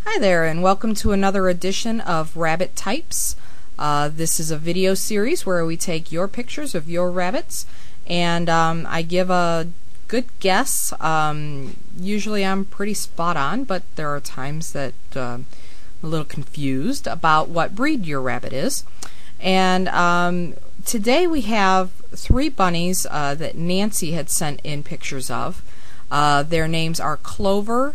Hi there, and welcome to another edition of Rabbit Types. This is a video series where we take your pictures of your rabbits and I give a good guess. Usually I'm pretty spot on, but there are times that I'm a little confused about what breed your rabbit is. And today we have three bunnies that Nancy had sent in pictures of. Their names are Clover,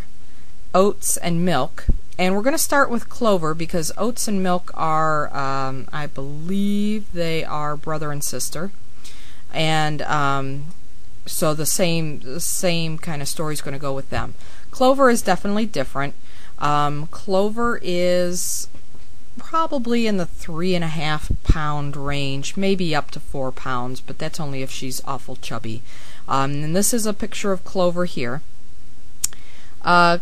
Oats, and Milk. And we're going to start with Clover because Oats and Milk are, I believe they are brother and sister. And so the same kind of story is going to go with them. Clover is definitely different. Clover is probably in the 3.5 pound range, maybe up to 4 pounds, but that's only if she's awful chubby. And this is a picture of Clover here.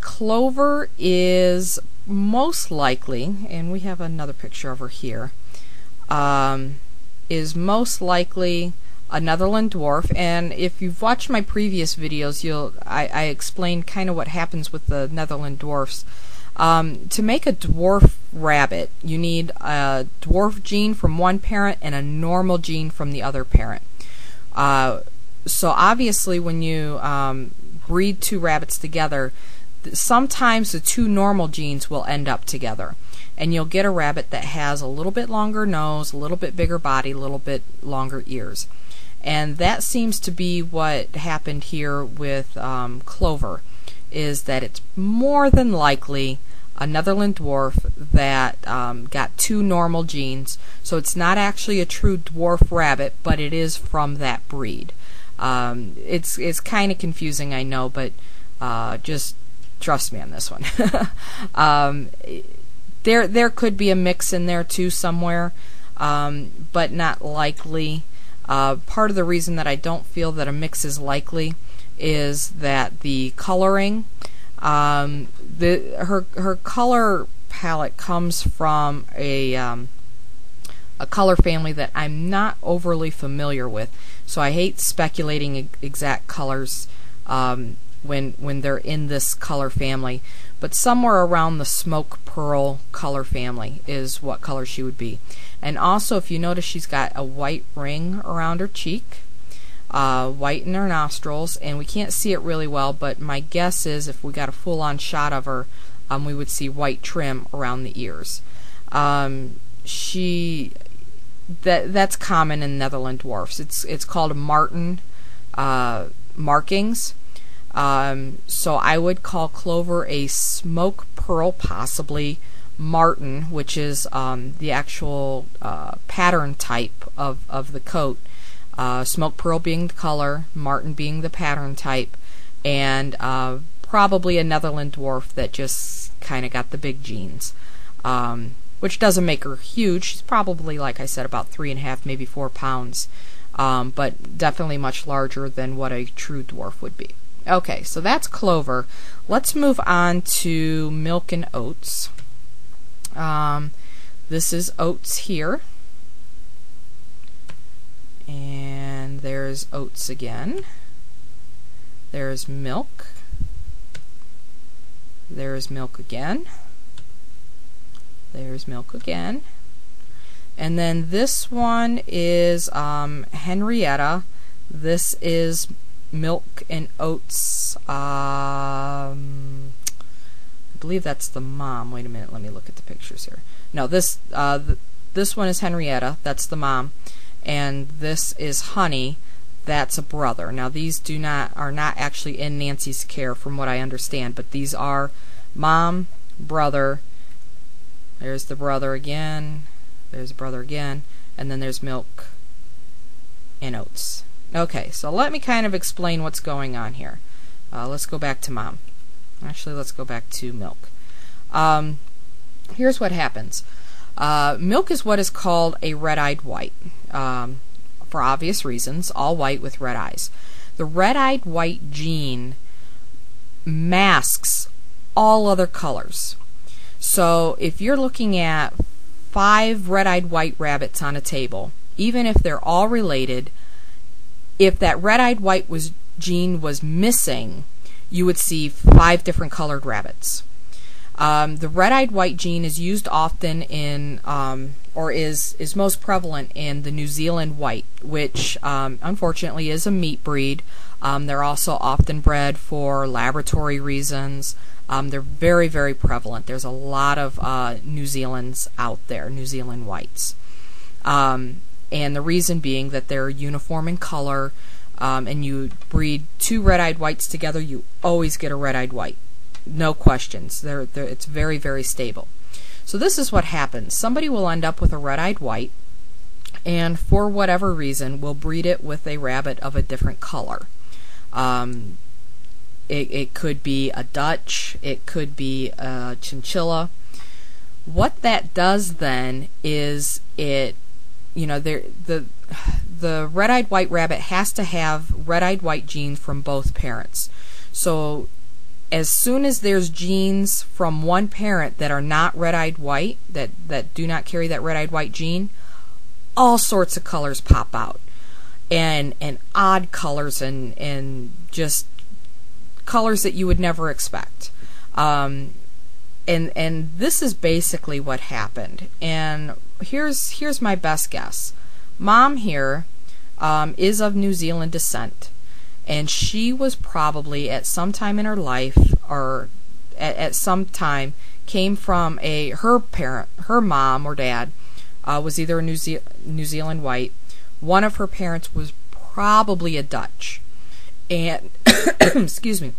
Clover is most likely, and we have another picture of her here, is most likely a Netherland dwarf. And if you've watched my previous videos, I explained kind of what happens with the Netherland dwarfs. To make a dwarf rabbit, you need a dwarf gene from one parent and a normal gene from the other parent. So obviously when you breed two rabbits together, sometimes the two normal genes will end up together, and you'll get a rabbit that has a little bit longer nose, a little bit bigger body, a little bit longer ears. And that seems to be what happened here with Clover, is that it's more than likely a Netherland dwarf that got two normal genes. So it's not actually a true dwarf rabbit, but it is from that breed. It's kind of confusing, I know, but just trust me on this one. There could be a mix in there too somewhere, but not likely. Part of the reason that I don't feel that a mix is likely is that the coloring, her color palette comes from a color family that I'm not overly familiar with, so I hate speculating exact colors when they're in this color family, but somewhere around the smoke pearl color family is what color she would be. And also, if you notice, she's got a white ring around her cheek, white in her nostrils, and we can't see it really well, but my guess is if we got a full-on shot of her, we would see white trim around the ears. That's common in Netherland dwarfs. It's called Marten markings. So I would call Clover a smoke pearl, possibly Marten, which is the actual pattern type of the coat. Smoke pearl being the color, Marten being the pattern type, and probably a Netherland dwarf that just kind of got the big genes, which doesn't make her huge. She's probably, like I said, about 3.5, maybe 4 pounds, but definitely much larger than what a true dwarf would be. Okay, so that's Clover. Let's move on to Milk and Oats. This is Oats here. And there's Oats again. There's Milk. There's Milk again. There's Milk again. And then this one is Henrietta. This is Milk and Oats. I believe that's the mom. Wait a minute, let me look at the pictures here. No, this one is Henrietta. That's the mom, and this is Honey. That's a brother. Now these are not actually in Nancy's care, from what I understand, but these are mom, brother. There's the brother again. There's the brother again, and then there's Milk and Oats. Okay, so let me kind of explain what's going on here. Let's go back to Mom. Actually, let's go back to Milk. Here's what happens. Milk is what is called a red-eyed white, for obvious reasons, all white with red eyes. The red-eyed white gene masks all other colors. So if you're looking at 5 red-eyed white rabbits on a table, even if they're all related, if that red-eyed white gene was missing, you would see 5 different colored rabbits. The red-eyed white gene is used often in, or is most prevalent in the New Zealand white, which unfortunately is a meat breed. They're also often bred for laboratory reasons. They're very, very prevalent. There's a lot of New Zealand's out there, New Zealand whites. And the reason being that they're uniform in color, and you breed two red-eyed whites together, you always get a red-eyed white. No questions. It's very, very stable. So this is what happens. Somebody will end up with a red-eyed white, and for whatever reason will breed it with a rabbit of a different color. It could be a Dutch, it could be a chinchilla. What that does then is the red-eyed white rabbit has to have red-eyed white genes from both parents. So as soon as there's genes from one parent that are not red-eyed white, that do not carry that red-eyed white gene, all sorts of colors pop out, and odd colors, and just colors that you would never expect. And this is basically what happened. And here's my best guess. Mom here is of New Zealand descent, and she was probably at some time in her life, or at some time, came from her mom or dad was either a New Zealand white. One of her parents was probably a Dutch, and excuse me,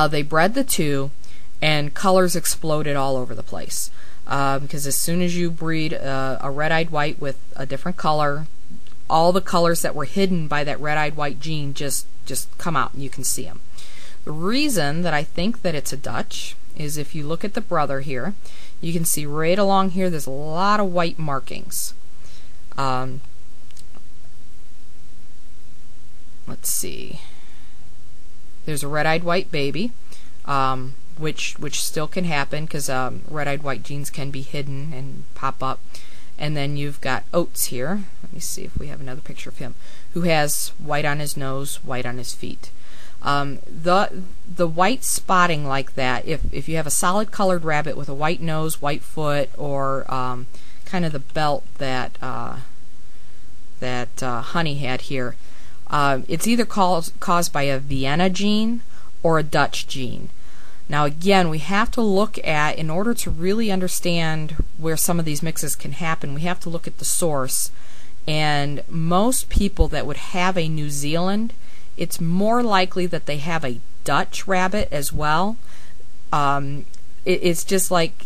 they bred the two, and colors exploded all over the place. Because as soon as you breed a red-eyed white with a different color, all the colors that were hidden by that red-eyed white gene just come out, and you can see them. The reason that I think that it's a Dutch is if you look at the brother here, you can see right along here there's a lot of white markings. Let's see. There's a red-eyed white baby, which still can happen because red-eyed white genes can be hidden and pop up. And then you've got Oates here. Let me see if we have another picture of him, who has white on his nose, white on his feet. The white spotting like that, if you have a solid colored rabbit with a white nose, white foot, or kind of the belt that Honey had here, it's either caused by a Vienna gene or a Dutch gene. Now again, we have to look at, in order to really understand where some of these mixes can happen, we have to look at the source. And most people that would have a New Zealand, it's more likely that they have a Dutch rabbit as well. It's just like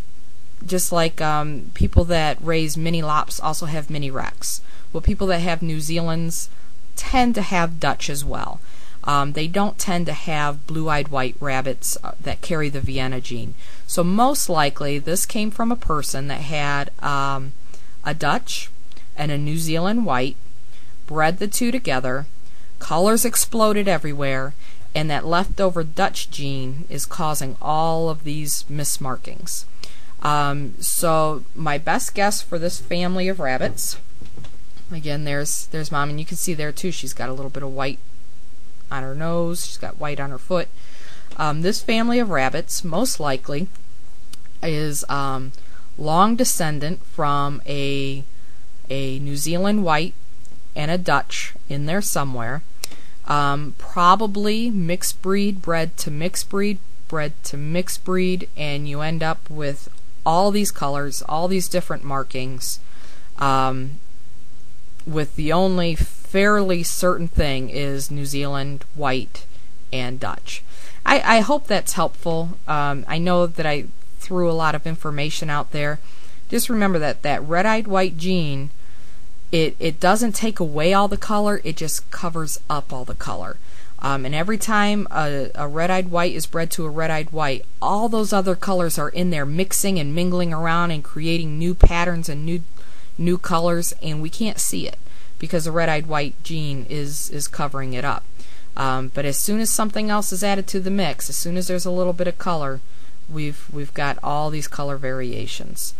people that raise mini lops also have mini Rex. Well, people that have New Zealands tend to have Dutch as well. They don't tend to have blue-eyed white rabbits that carry the Vienna gene. So most likely this came from a person that had a Dutch and a New Zealand white, bred the two together, colors exploded everywhere, and that leftover Dutch gene is causing all of these mismarkings. So my best guess for this family of rabbits, again, there's Mom, and you can see there too, she's got a little bit of white on her nose, she's got white on her foot. This family of rabbits most likely is long descendant from a New Zealand white and a Dutch in there somewhere. Probably mixed breed, bred to mixed breed, and you end up with all these colors, all these different markings, with the only fairly certain thing is New Zealand white and Dutch. I hope that's helpful. I know that I threw a lot of information out there. Just remember that red-eyed white gene, it doesn't take away all the color, it just covers up all the color. And every time a red-eyed white is bred to a red-eyed white, all those other colors are in there mixing and mingling around and creating new patterns and new colors, and we can't see it because the red-eyed white gene is covering it up. But as soon as something else is added to the mix, as soon as there's a little bit of color, we've got all these color variations.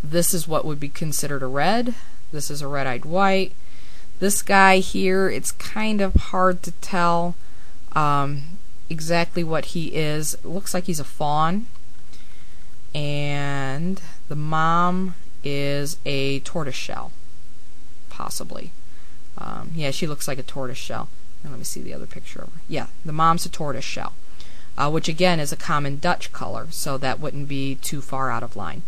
This is what would be considered a red. This is a red-eyed white. This guy here, it's kind of hard to tell. exactly what he is. It looks like he's a fawn, and the mom is a tortoiseshell, possibly. Yeah, she looks like a tortoiseshell. Let me see the other picture over. Yeah, the mom's a tortoiseshell, which again is a common Dutch color, so that wouldn't be too far out of line.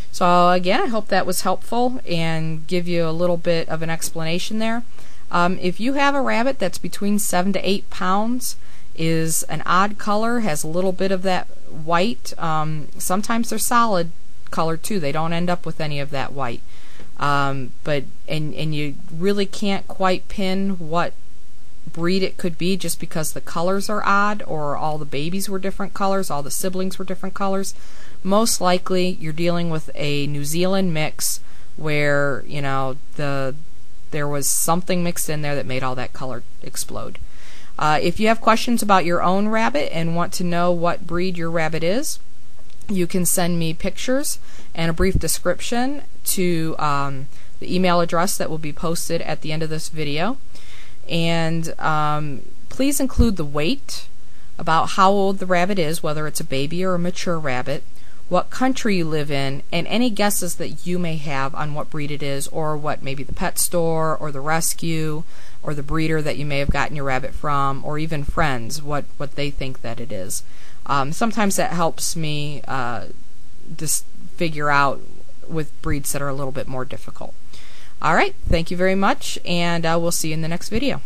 So again, I hope that was helpful and give you a little bit of an explanation there. If you have a rabbit that's between 7 to 8 pounds, is an odd color, has a little bit of that white, sometimes they're solid color too, they don't end up with any of that white, but you really can't quite pin what breed it could be just because the colors are odd, or all the babies were different colors, all the siblings were different colors. Most likely you're dealing with a New Zealand mix where, you know, there was something mixed in there that made all that color explode. If you have questions about your own rabbit and want to know what breed your rabbit is, you can send me pictures and a brief description to the email address that will be posted at the end of this video. And please include the weight, about how old the rabbit is, whether it's a baby or a mature rabbit, what country you live in, and any guesses that you may have on what breed it is, or what maybe the pet store or the rescue or the breeder that you may have gotten your rabbit from, or even friends, what they think that it is. Sometimes that helps me just figure out with breeds that are a little bit more difficult. Alright, thank you very much, and we'll see you in the next video.